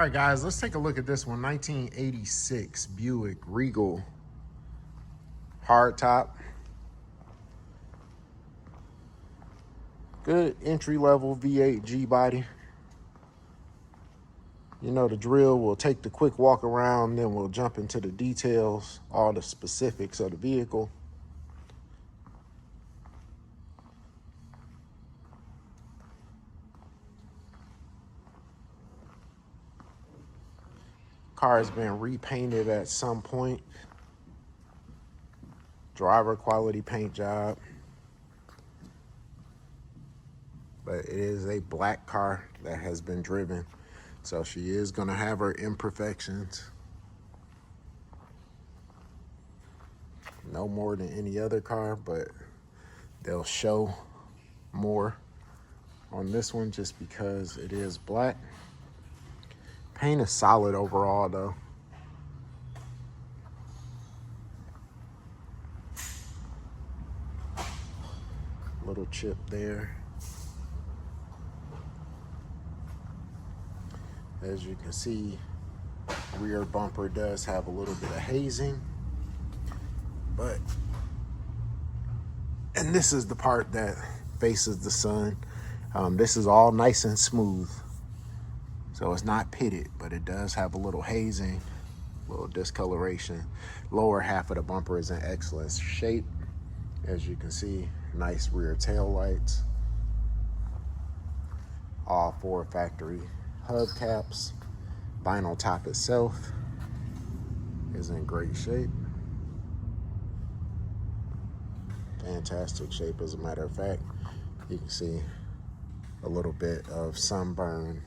right, guys, let's take a look at this one. 1986 Buick Regal hardtop. Good entry-level V8 Gbody. You know the drill. We'll take the quick walk around, then we'll jump into the details, all the specifics of the vehicle. Car has been repainted at some point. Driver quality paint job. But it is a black car that has been driven. So she is gonna have her imperfections. No more than any other car, but they'll show more on this one just because it is black. Paint is solid overall though. Little chip there. As you can see, rear bumper does have a little bit of hazing, and this is the part that faces the sun. This is all nice and smooth. So it's not pitted, but it does have a little hazing, a little discoloration. Lower half of the bumper is in excellent shape. As you can see, nice rear tail lights. All 4 factory hubcaps. Vinyl top itself is in great shape. Fantastic shape, as a matter of fact. You can see a little bit of sunburn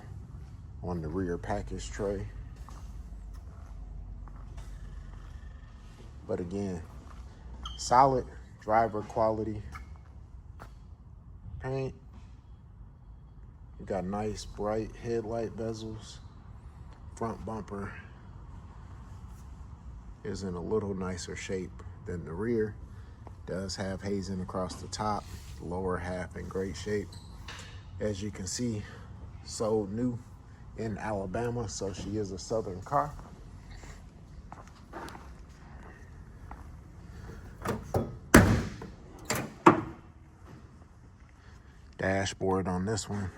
on the rear package tray. But again, solid driver quality paint. You got nice bright headlight bezels. Front bumper is in a little nicer shape than the rear. Does have hazing across the top. The lower half in great shape. As you can see, sold new in Alabama, so she is a southern car. Dashboard on this one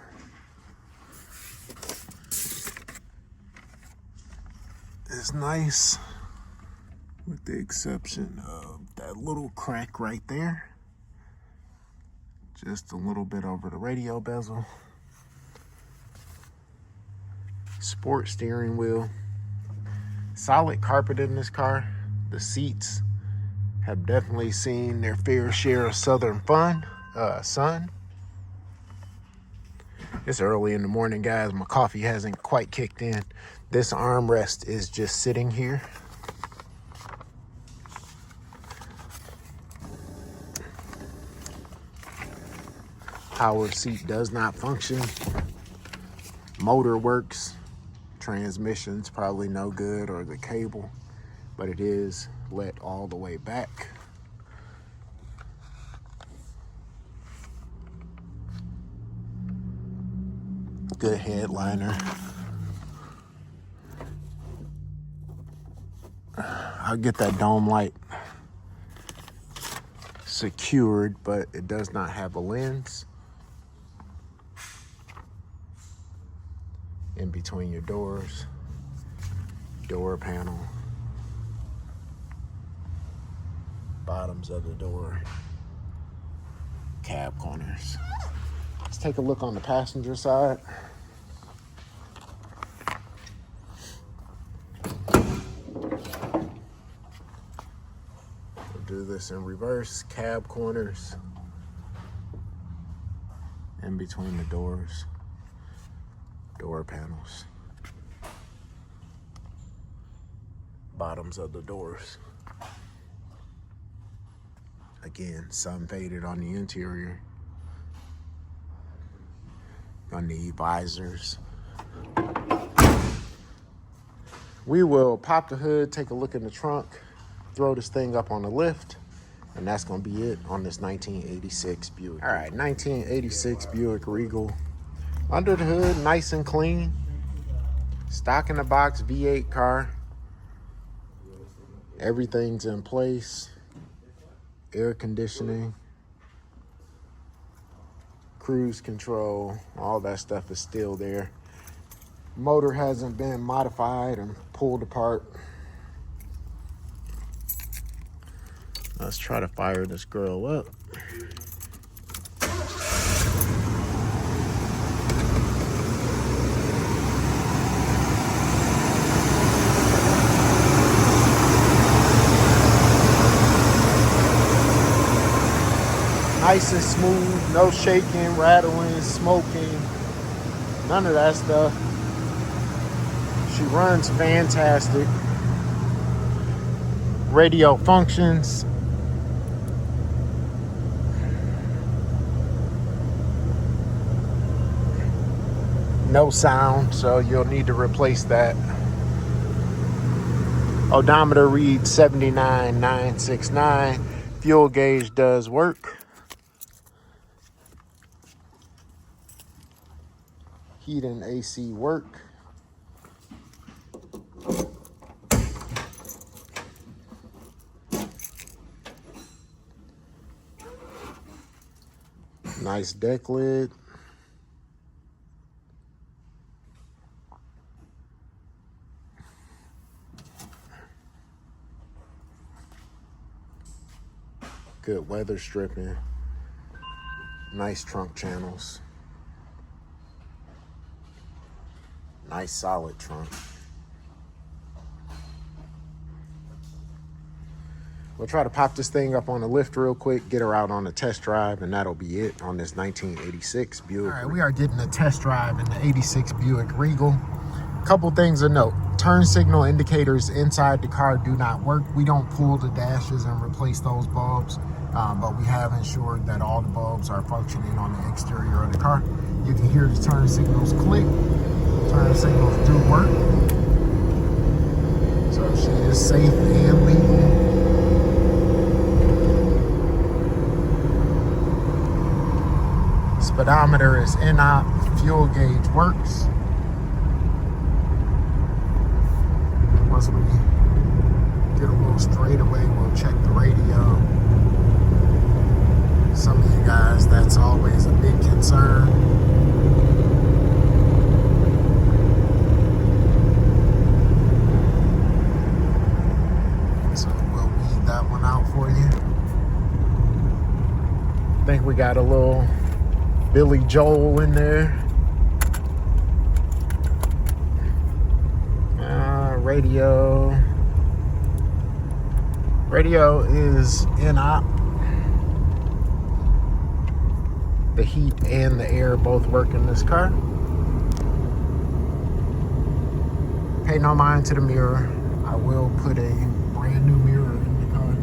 is nice, with the exception of that little crack right there. Just a little bit over the radio bezel. Sport steering wheel. Solid carpet in this car. The seats have definitely seen their fair share of southern sun. It's early in the morning, guys. My coffee hasn't quite kicked in. This armrest is just sitting here. Power seat does not function. Motor works. Transmission's probably no good, or the cable, but it is let all the way back. Good headliner. I'll get that dome light secured, but it does not have a lens. In between your doors, door panel, bottoms of the door, cab corners. Let's take a look on the passenger side. We'll do this in reverse. Cab corners, in between the doors, door panels, bottoms of the doors. Again, sun faded on the interior. Gonna need visors. We will pop the hood, take a look in the trunk, throw this thing up on the lift, and that's gonna be it on this 1986 Buick. All right, 1986 Buick Regal. Under the hood, nice and clean. Stock in the box V8 car. Everything's in place. Air conditioning, cruise control, all that stuff is still there. Motor hasn't been modified and pulled apart. Let's try to fire this girl up. Nice and smooth, no shaking, rattling, smoking, none of that stuff. She runs fantastic. Radio functions. No sound, so you'll need to replace that. Odometer reads 79,969. Fuel gauge does work. Heat and AC work. Nice deck lid. Good weather stripping. Nice trunk channels. Nice solid trunk. We'll try to pop this thing up on the lift real quick, get her out on a test drive, and that'll be it on this 1986 Buick. All right, we are getting a test drive in the 86 Buick Regal. Couple things to note. Turn signal indicators inside the car do not work. We don't pull the dashes and replace those bulbs, but we have ensured that all the bulbs are functioning on the exterior of the car. You can hear the turn signals click. Turn signals do work. So she is safe and legal. Speedometer is in-op. Fuel gauge works. Once we get a little straightaway, we'll check the radio. Some of you guys, that's always a big concern. So we'll weed that one out for you. I think we got a little Billy Joel in there. Radio is in-op. The heat and the air both work in this car. Pay no mind to the mirror. I will put a brand new mirror in the car.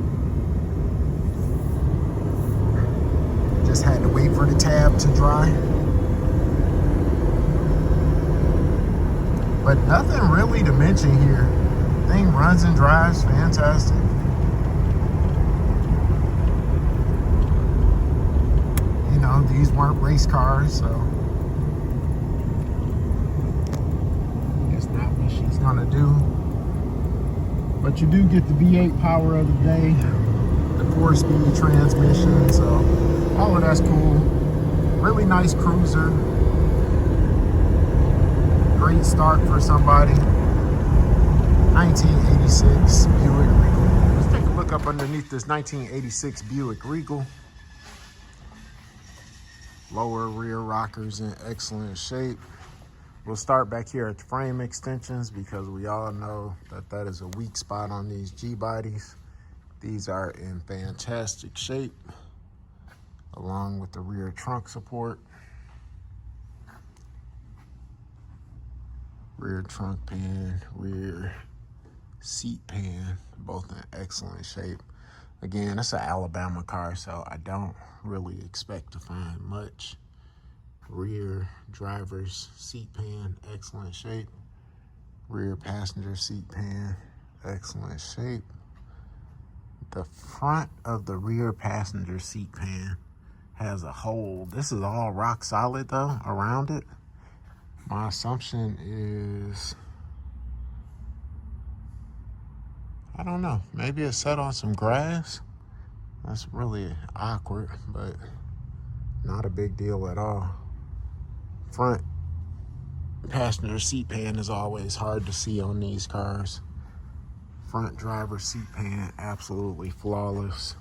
Just had to wait for the tab to dry. But nothing really to mention here. Thing runs and drives fantastic. You know, these weren't race cars, so it's not what she's gonna do. But you do get the V8 power of the day, the 4-speed transmission, so all of that's cool. Really nice cruiser. Great start for somebody. 1986 Buick Regal. Let's take a look up underneath this 1986 Buick Regal. Lower rear rockers in excellent shape. We'll start back here at the frame extensions because we all know that that is a weak spot on these Gbodies. These are in fantastic shape, along with the rear trunk support. Rear trunk pan, rear seat pan, both in excellent shape. Again, it's an Alabama car, so I don't really expect to find much. Rear driver's seat pan, excellent shape. Rear passenger seat pan, excellent shape. The front of the rear passenger seat pan has a hole. This is all rock solid though, around it. My assumption is I don't know. Maybe it's set on some grass. That's really awkward, but not a big deal at all. Front passenger seat pan is always hard to see on these cars. Front driver seat pan, absolutely flawless.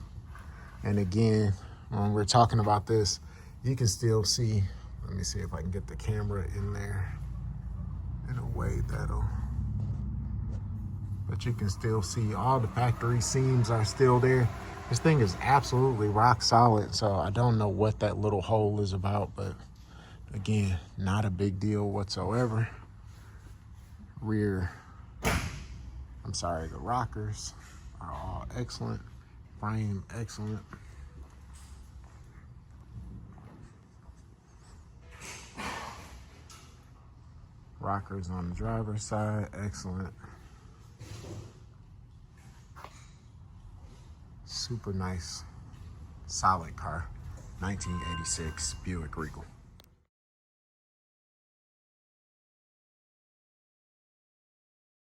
And again, when we're talking about this, you can still see, let me see if I can get the camera in there in a way that'll, but you can still see all the factory seams are still there. This thing is absolutely rock solid, so I don't know what that little hole is about, but again, not a big deal whatsoever. The rockers are all excellent. Frame, excellent. Rockers on the driver's side, excellent. Super nice, solid car. 1986 Buick Regal.